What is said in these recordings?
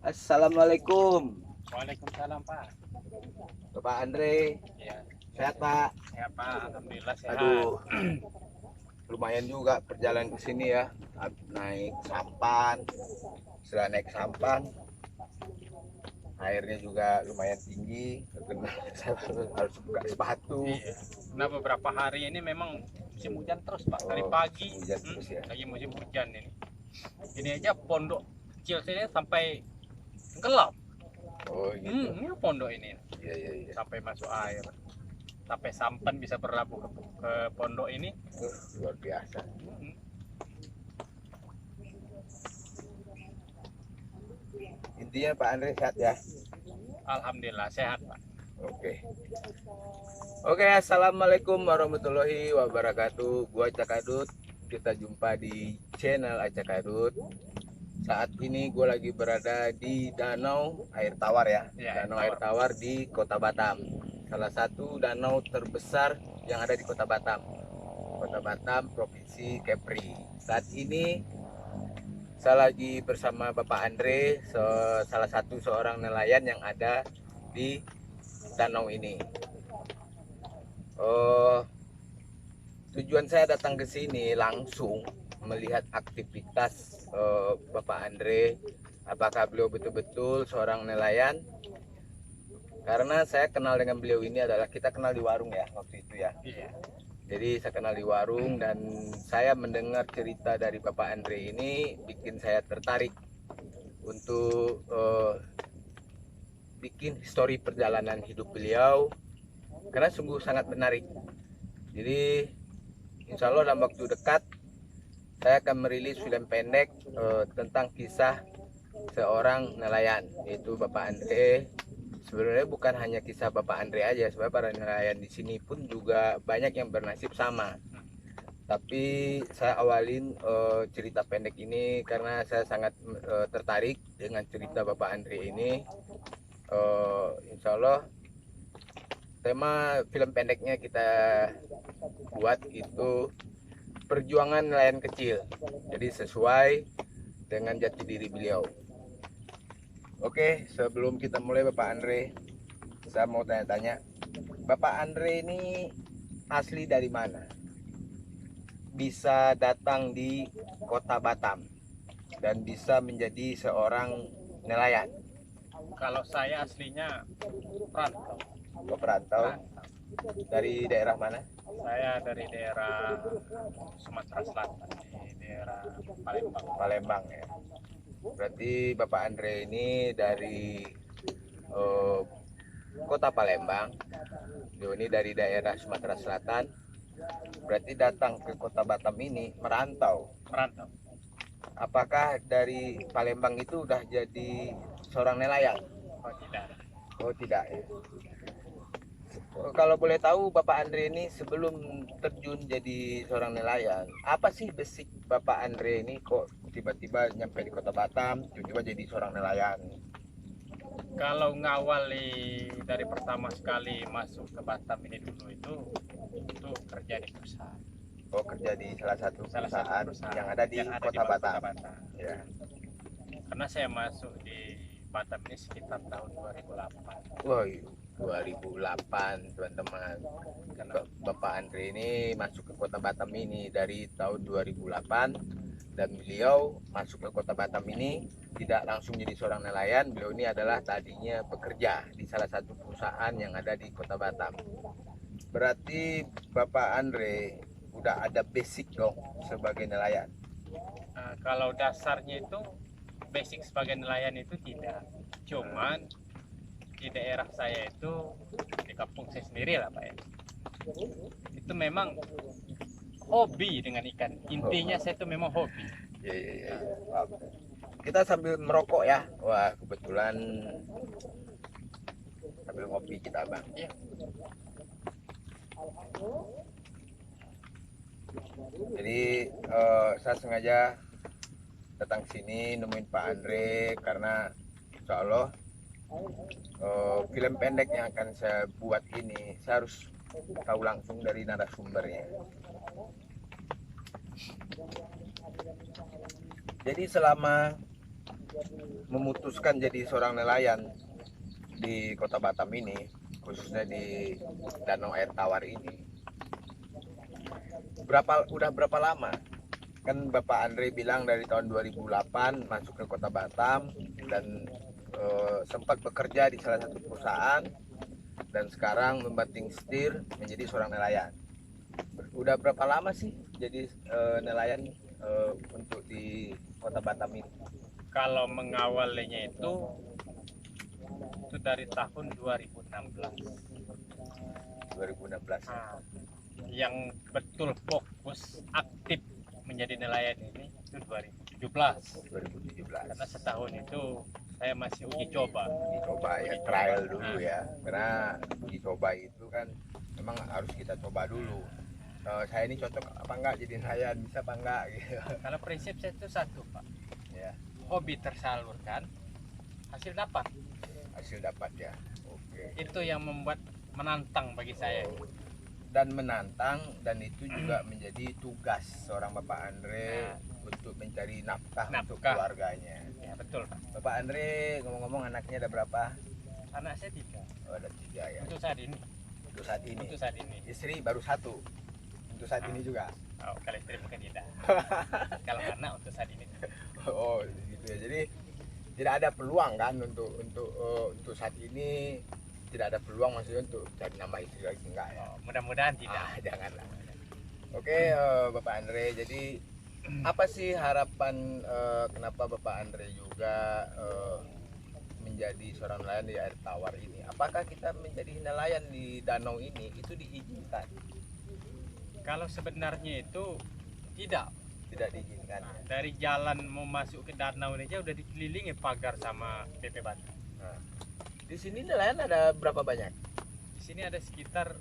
Assalamualaikum, Waalaikumsalam Pak. Bapak Andre. Ya, Sehat Pak? ya Pak. Alhamdulillah sehat. Aduh, lumayan juga perjalanan ke sini ya. Naik sampan, setelah naik sampan, airnya juga lumayan tinggi. Saya harus buka sepatu. Iya. Nah beberapa hari ini memang musim hujan terus Pak. Dari Oh, pagi hujan terus ya. lagi musim hujan ini. Ini aja pondok kecil sini sampai gelap. Oh gitu. Ini pondok ini Iya iya iya. sampai masuk air. Sampai sampan bisa berlabuh ke pondok ini. Luar biasa. Hmm, Intinya Pak Andre sehat ya. Alhamdulillah sehat Pak. Oke. Oke, assalamualaikum warahmatullahi wabarakatuh. Gua Cakadut. Kita jumpa di channel Acakadut. Saat ini gue lagi berada di Danau Air Tawar ya. Ya, Danau Air Tawar di Kota Batam. Salah satu danau terbesar yang ada di Kota Batam. Kota Batam, Provinsi Kepri. Saat ini saya lagi bersama Bapak Andre, salah satu seorang nelayan yang ada di danau ini. Tujuan saya datang ke sini langsung melihat aktivitas Bapak Andre, apakah beliau betul-betul seorang nelayan. Karena saya kenal dengan beliau ini adalah kita kenal di warung ya waktu itu ya. Iya. Jadi saya kenal di warung dan saya mendengar cerita dari Bapak Andre ini bikin saya tertarik untuk bikin histori perjalanan hidup beliau karena sungguh sangat menarik. Jadi insya Allah dalam waktu dekat saya akan merilis film pendek tentang kisah seorang nelayan, yaitu Bapak Andre. Sebenarnya bukan hanya kisah Bapak Andre aja, sebenarnya para nelayan di sini pun juga banyak yang bernasib sama. Tapi saya awalin cerita pendek ini karena saya sangat tertarik dengan cerita Bapak Andre ini. Insya Allah tema film pendeknya kita buat itu perjuangan nelayan kecil, jadi sesuai dengan jati diri beliau. Oke, sebelum kita mulai Bapak Andre, saya mau tanya-tanya, Bapak Andre ini asli dari mana? Bisa datang di Kota Batam dan bisa menjadi seorang nelayan. Kalau saya aslinya perantau. Perantau dari daerah mana? Saya dari daerah Sumatera Selatan, di daerah Palembang. Palembang ya. Berarti Bapak Andre ini dari eh, Kota Palembang. Ini dari daerah Sumatera Selatan. Berarti datang ke Kota Batam ini merantau. Merantau. Apakah dari Palembang itu udah jadi seorang nelayan? Oh tidak. Oh tidak ya. Kalau boleh tahu Bapak Andre ini sebelum terjun jadi seorang nelayan, apa sih basic Bapak Andre ini kok tiba-tiba nyampe di Kota Batam, tiba-tiba jadi seorang nelayan? Kalau ngawali dari pertama sekali masuk ke Batam ini dulu itu kerja di perusahaan. Oh kerja di salah satu perusahaan yang ada di Kota Kota Batam. Batam. Ya. Karena saya masuk di Batam ini sekitar tahun 2008. Wah, 2008 teman-teman. Bapak Andre ini masuk ke Kota Batam ini dari tahun 2008 dan beliau masuk ke Kota Batam ini tidak langsung jadi seorang nelayan. Beliau ini adalah tadinya bekerja di salah satu perusahaan yang ada di Kota Batam. Berarti Bapak Andre udah ada basic dong sebagai nelayan. Nah, kalau dasarnya itu basic sebagai nelayan itu tidak. Cuman di daerah saya itu di kampung saya sendiri lah Pak ya. Itu memang hobi dengan ikan. Intinya saya itu memang hobi. Ya. Kita sambil merokok ya. Wah kebetulan sambil ngopi kita bang. Ya. Jadi saya sengaja datang sini nemuin Pak Andre karena insya Allah film pendek yang akan saya buat ini saya harus tahu langsung dari narasumbernya. Jadi selama memutuskan jadi seorang nelayan di Kota Batam ini, khususnya di Danau Air Tawar ini, udah berapa lama? Kan Bapak Andre bilang dari tahun 2008 masuk ke Kota Batam dan sempat bekerja di salah satu perusahaan dan sekarang membanting setir menjadi seorang nelayan. Udah berapa lama sih jadi nelayan untuk di Kota Batam ini? Kalau mengawalnya itu dari tahun 2016. 2016. Nah, yang betul fokus aktif menjadi nelayan ini itu 2017. 2017. Karena setahun itu saya masih uji coba. Uji coba ya, trial dulu ya. Karena uji coba itu kan memang harus kita coba dulu. Saya ini cocok apa enggak jadi nelayan, bisa apa enggak gitu. Kalau prinsip saya itu satu, Pak. Ya, Hobi tersalurkan, hasil dapat. hasil dapat ya. Oke. Itu yang membuat menantang bagi saya. Dan menantang, dan itu juga menjadi tugas seorang Bapak Andre untuk mencari nafkah untuk keluarganya. Ya, betul, Pak. Bapak Andre ngomong-ngomong anaknya ada berapa? Anak saya 3. Oh, ada 3 ya. Untuk saat ini. Untuk saat ini. Untuk saat ini. Istri baru 1. Untuk saat ini juga. Oh, kalau istri mungkin tidak. Kalau anak untuk saat ini. Oh, gitu ya. Jadi tidak ada peluang kan untuk saat ini, tidak ada peluang maksudnya untuk cari nambah istri lagi, enggak ya? Oh, mudah-mudahan tidak. Janganlah. Oke, Bapak Andre, jadi apa sih harapan kenapa Bapak Andre juga menjadi seorang nelayan di air tawar ini? Apakah kita menjadi nelayan di danau ini itu diizinkan? Kalau sebenarnya itu tidak. Tidak diizinkan. Nah, dari jalan mau masuk ke danau ini aja udah dikelilingi pagar sama PP Batam. Nah, di sini nelayan ada berapa banyak? Di sini ada sekitar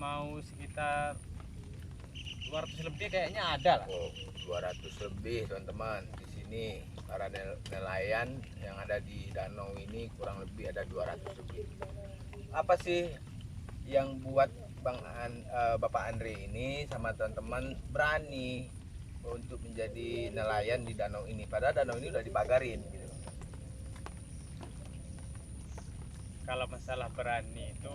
mau sekitar 200 lebih kayaknya ada lah. Oh, 200 lebih teman-teman. Di sini para nelayan yang ada di danau ini kurang lebih ada 200 lebih. Apa sih yang buat Bapak Andre ini sama teman-teman berani untuk menjadi nelayan di danau ini? Padahal danau ini udah dipagarin gitu. Kalau masalah berani itu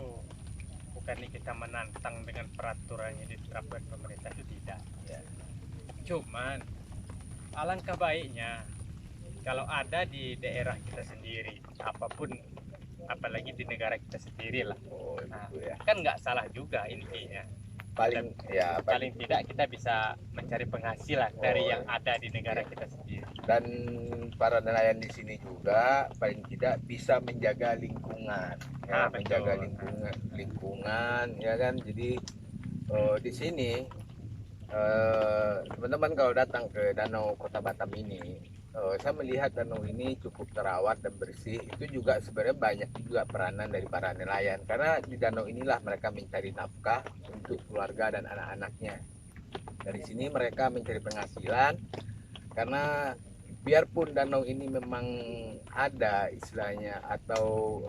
bukannya kita menantang dengan peraturan yang diterapkan pemerintah, itu tidak Ya. Cuman alangkah baiknya kalau ada di daerah kita sendiri, apapun, apalagi di negara kita sendiri lah. Oh, Nah, gitu ya. kan nggak salah juga intinya. Paling Tidak kita bisa mencari penghasilan dari yang ada di negara kita sendiri. dan para nelayan di sini juga paling tidak bisa menjaga lingkungan, ya, Betul. menjaga lingkungan ya kan. Jadi di sini teman-teman kalau datang ke danau Kota Batam ini, saya melihat danau ini cukup terawat dan bersih. Itu juga sebenarnya banyak juga peranan dari para nelayan, karena di danau inilah mereka mencari nafkah untuk keluarga dan anak-anaknya. Dari sini mereka mencari penghasilan, karena biarpun danau ini memang ada istilahnya atau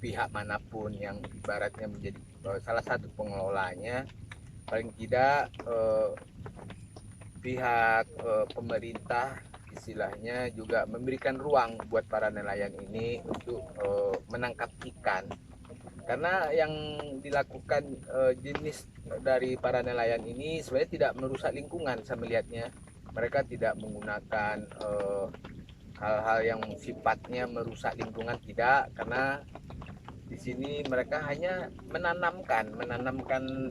pihak manapun yang ibaratnya menjadi salah satu pengelolanya, paling tidak pihak pemerintah istilahnya juga memberikan ruang buat para nelayan ini untuk menangkap ikan, karena yang dilakukan jenis dari para nelayan ini sebenarnya tidak merusak lingkungan. Saya melihatnya mereka tidak menggunakan hal-hal yang sifatnya merusak lingkungan, tidak, karena di sini mereka hanya menanamkan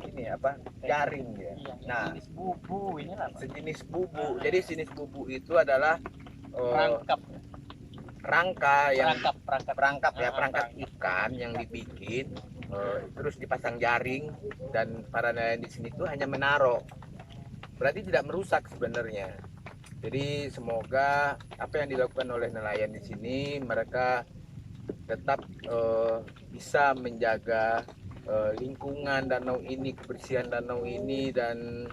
ini apa, jaring ya. Nah, Jenis bubu inilah, Pak. sejenis bubu. Jadi jenis bubu itu adalah Perangkap perangkap ikan yang dibikin terus dipasang jaring, dan para nelayan di sini tuh hanya menaruh, berarti tidak merusak sebenarnya. Jadi semoga apa yang dilakukan oleh nelayan di sini, mereka tetap bisa menjaga lingkungan danau ini, kebersihan danau ini, dan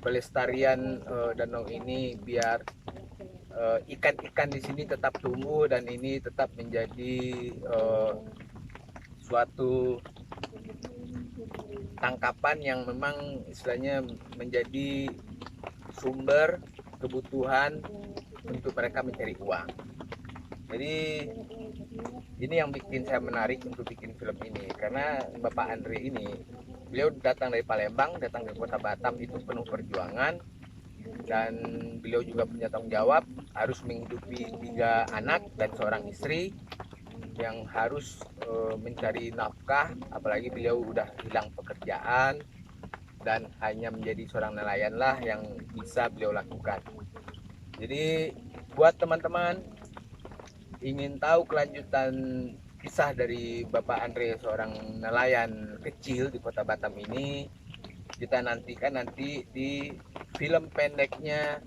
pelestarian danau ini, biar ikan-ikan di sini tetap tumbuh dan ini tetap menjadi suatu tangkapan yang memang istilahnya menjadi sumber kebutuhan untuk mereka mencari uang. Jadi ini yang bikin saya menarik untuk bikin film ini, karena Bapak Andre ini, beliau datang dari Palembang, datang ke kota Batam itu penuh perjuangan, dan beliau juga punya tanggung jawab harus menghidupi 3 anak dan seorang istri yang harus mencari nafkah, apalagi beliau udah hilang pekerjaan dan hanya menjadi seorang nelayan lah yang bisa beliau lakukan. Jadi buat teman-teman ingin tahu kelanjutan kisah dari Bapak Andre, seorang nelayan kecil di kota Batam ini, kita nantikan nanti di film pendeknya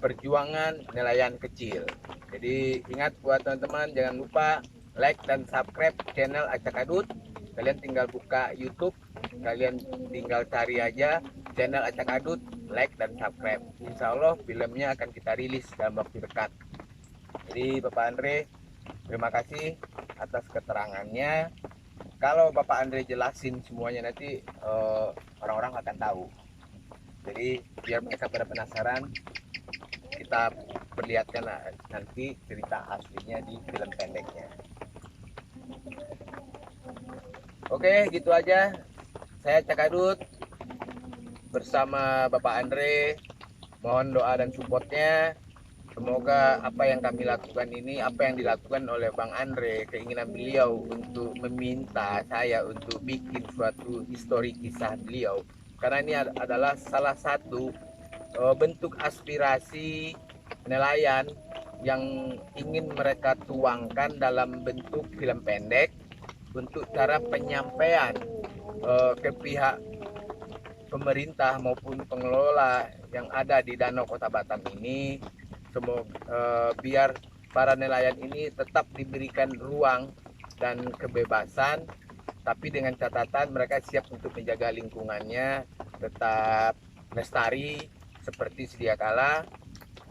Perjuangan Nelayan Kecil. Jadi ingat buat teman-teman, jangan lupa like dan subscribe channel Acak Adut. Kalian tinggal buka YouTube, kalian tinggal cari aja channel Acak Adut, like dan subscribe. Insya Allah filmnya akan kita rilis dalam waktu dekat. Jadi Bapak Andre, terima kasih atas keterangannya. Kalau Bapak Andre jelasin semuanya nanti orang-orang akan tahu. Jadi biar mereka pada penasaran, kita perlihatkan nanti cerita aslinya di film pendeknya. Oke, gitu aja. Saya Cak Adut bersama Bapak Andre. Mohon doa dan supportnya. Semoga apa yang kami lakukan ini, apa yang dilakukan oleh Bang Andre, keinginan beliau untuk meminta saya untuk bikin suatu histori kisah beliau, karena ini adalah salah satu bentuk aspirasi nelayan yang ingin mereka tuangkan dalam bentuk film pendek untuk cara penyampaian ke pihak pemerintah maupun pengelola yang ada di Danau Kota Batam ini. Semoga biar para nelayan ini tetap diberikan ruang dan kebebasan, tapi dengan catatan mereka siap untuk menjaga lingkungannya tetap lestari seperti sedia kala.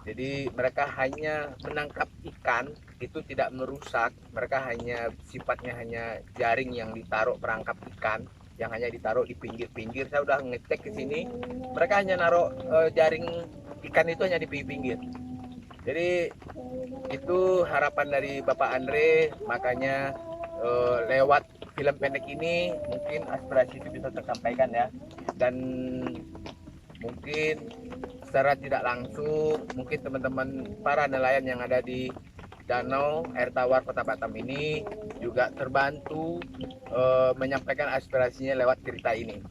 Jadi mereka hanya menangkap ikan, itu tidak merusak, mereka hanya sifatnya hanya jaring yang ditaruh perangkap ikan yang hanya ditaruh di pinggir-pinggir. Saya udah ngecek ke sini, mereka hanya naruh jaring ikan itu hanya di pinggir-pinggir. Jadi itu harapan dari Bapak Andre, makanya lewat film pendek ini mungkin aspirasi itu bisa tersampaikan ya. Dan mungkin secara tidak langsung, mungkin teman-teman para nelayan yang ada di Danau Air Tawar Kota Batam ini juga terbantu menyampaikan aspirasinya lewat cerita ini.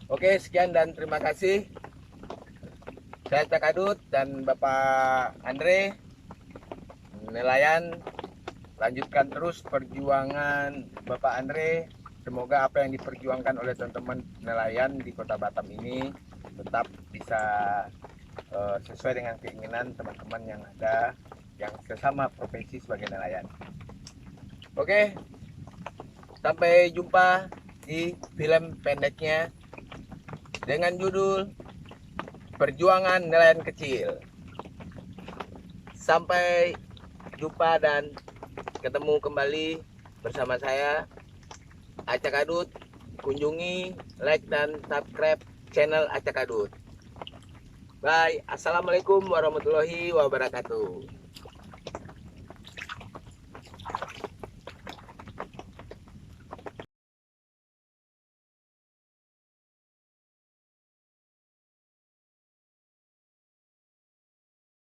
Oke, sekian dan terima kasih. Saya Cak Adut dan Bapak Andre, nelayan, lanjutkan terus perjuangan Bapak Andre. Semoga apa yang diperjuangkan oleh teman-teman nelayan di Kota Batam ini tetap bisa sesuai dengan keinginan teman-teman yang ada, yang sesama profesi sebagai nelayan. Oke, sampai jumpa di film pendeknya dengan judul Perjuangan Nelayan Kecil. Sampai jumpa dan ketemu kembali bersama saya Acak Adut. Kunjungi, like dan subscribe channel Acak Adut. Bye. Assalamualaikum warahmatullahi wabarakatuh.